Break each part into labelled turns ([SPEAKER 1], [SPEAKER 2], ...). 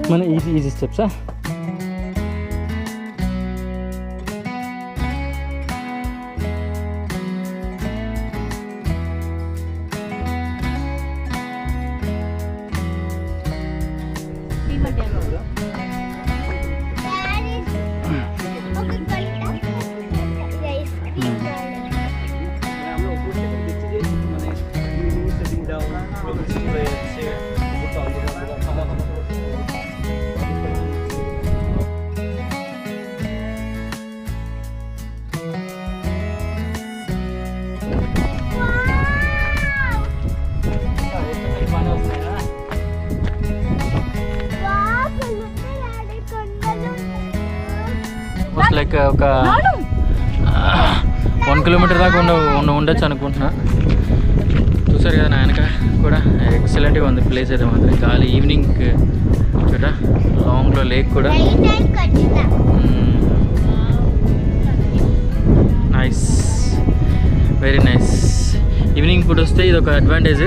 [SPEAKER 1] మన easy స్టెప్సా? Like ఒక 1 kilometre దాకా ఉండొచ్చు అనుకుంటున్నా. చూసారు కదా నాయనక కూడా ఎక్సలెంట్గా ఉంది ప్లేస్ అయితే మాత్రం. గాలి ఈవినింగ్ చూడ లాంగ్లో లేక్ కూడా నైస్, వెరీ నైస్. ఈవినింగ్ పూట వస్తే ఇది ఒక అడ్వాంటేజ్,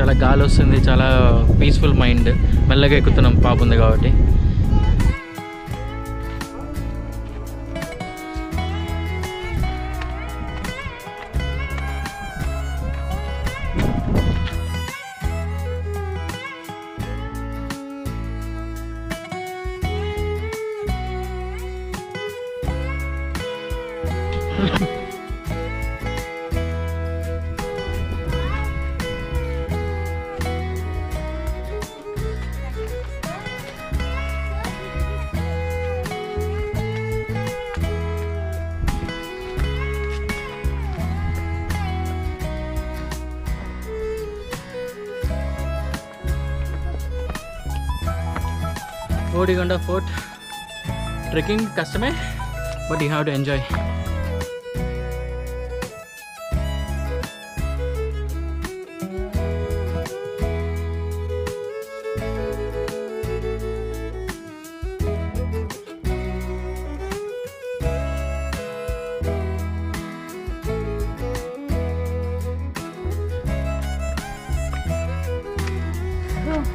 [SPEAKER 1] చాలా గాలి వస్తుంది, చాలా పీస్ఫుల్ మైండ్. మెల్లగా ఎక్కుతున్నాం పాప ఉంది కాబట్టి. Gudibande Fort trekking కష్టమే, but you have to enjoy.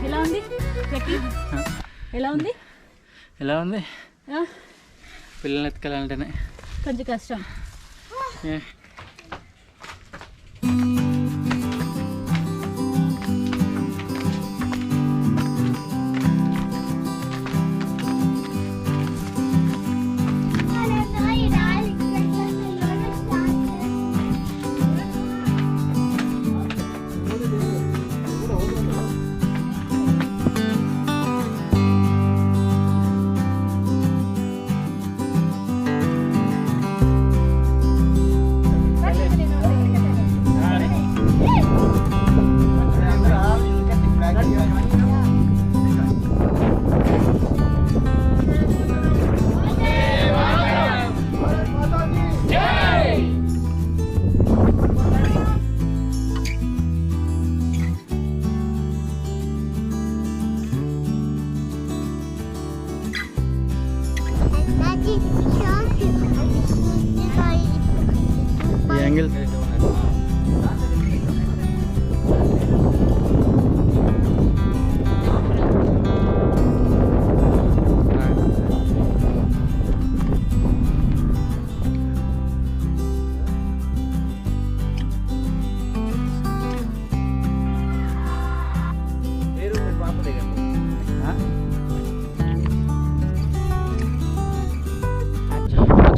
[SPEAKER 2] ఎలా ఉంది ట్రెక్కింగ్? ఎలా ఉంది?
[SPEAKER 1] పిల్లల్ని ఎత్తుకెళ్ళాలంటేనే
[SPEAKER 2] కొంచెం కష్టం.
[SPEAKER 1] యాంగిల్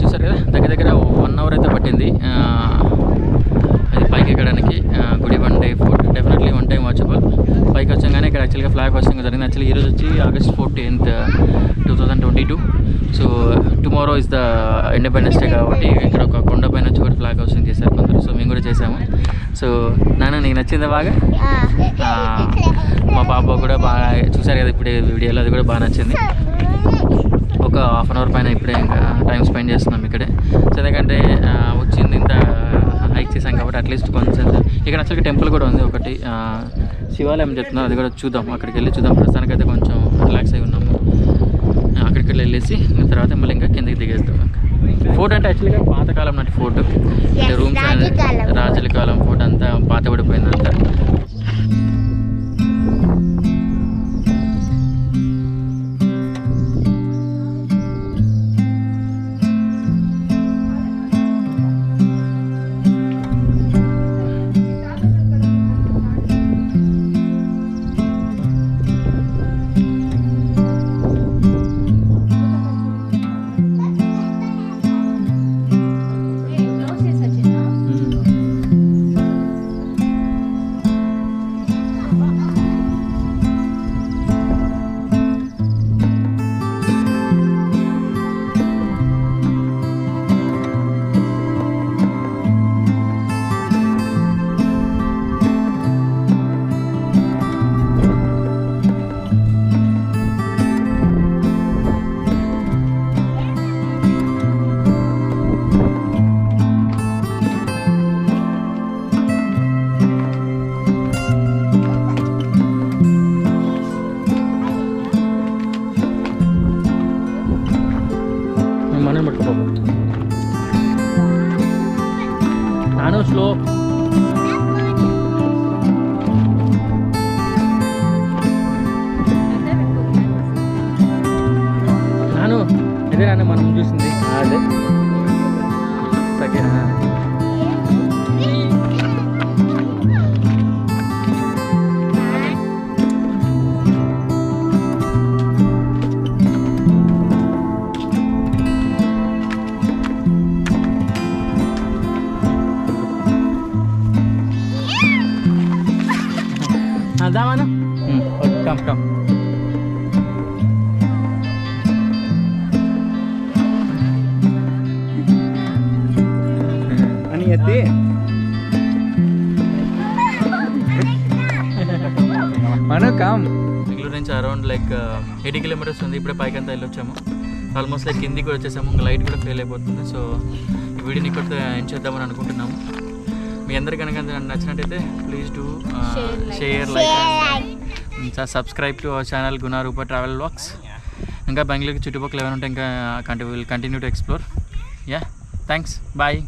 [SPEAKER 1] చూసారు కదా, దగ్గర 1 అవర్ అయితే పట్టింది అది పైకి ఎక్కడానికి. Gudibande fort definitely one time watchable. పైకి వచ్చాగానే ఇక్కడ యాక్చువల్గా ఫ్లాగ్ హోస్టింగ్ జరిగింది. యాక్చువల్లీ ఈరోజు వచ్చి August 14th, 2022. So tomorrow is the independence day కాబట్టి ఇక్కడ ఒక కొండ పైన వచ్చి కూడా ఫ్లాగ్ హోస్టింగ్ చేశారు కొందరు. సో మేము కూడా చేసాము. సో నాన్న నీకు నచ్చిందా బాగా? మా పాప కూడా బాగా చూసారు కదా ఇప్పుడే వీడియోలో, అది కూడా బాగా నచ్చింది. ఒక హాఫ్ అన్ అవర్ పైన ఇప్పుడే ఇంకా టైం స్పెండ్ చేస్తున్నాం ఇక్కడే. సో ఎందుకంటే వచ్చింది ఇంత హైక్ చేసాం కాబట్టి అట్లీస్ట్ కొంచెం ఇక్కడ యాక్చువల్గా టెంపుల్ కూడా ఉంది ఒకటి, శివాలయం చెప్తున్నారు, అది కూడా చూద్దాం. అక్కడికి వెళ్ళి చూద్దాం. ప్రస్తుతానికైతే కొంచెం రిలాక్స్ అయి ఉన్నాము. అక్కడికి వెళ్ళేసి తర్వాత మళ్ళీ ఇంకా కిందకి దిగేస్తాం. ఫోర్ట్ అంటే యాక్చువల్గా పాతకాలం నాటి ఫోర్ట్, రూమ్స్ రాజుల కాలం ఫోర్ట్ అంతా పాతబడిపోయింది అంతా. నాను ఇదే నాన్న మనం చూసింది అదే సకేనా దామాను కమ్ కమ్ అని ఎత్తి మనం కమ్ బెంగళూరు నుంచి అరౌండ్ లైక్ 80 కిలోమీటర్స్ ఉంది. ఇప్పుడే పైకి అంతా వెళ్ళొచ్చాము. ఆల్మోస్ట్ లైక్ కిందికి కూడా వచ్చేసాము. ఇంకా లైట్ కూడా ఫెయిల్ అయిపోతుంది. సో ఈ వీడియోని ఇక్కడ ఎండ్ చేద్దామని అనుకుంటున్నాము. మీ అందరికీ కనుక నచ్చినట్టయితే please do share like subscribe to our channel Guna Rupa travel vlogs. ఇంకా బెంగళూరుకి చుట్టుపక్కల ఏమైనా ఉంటే ఇంకా will continue to explore. Yeah thanks bye.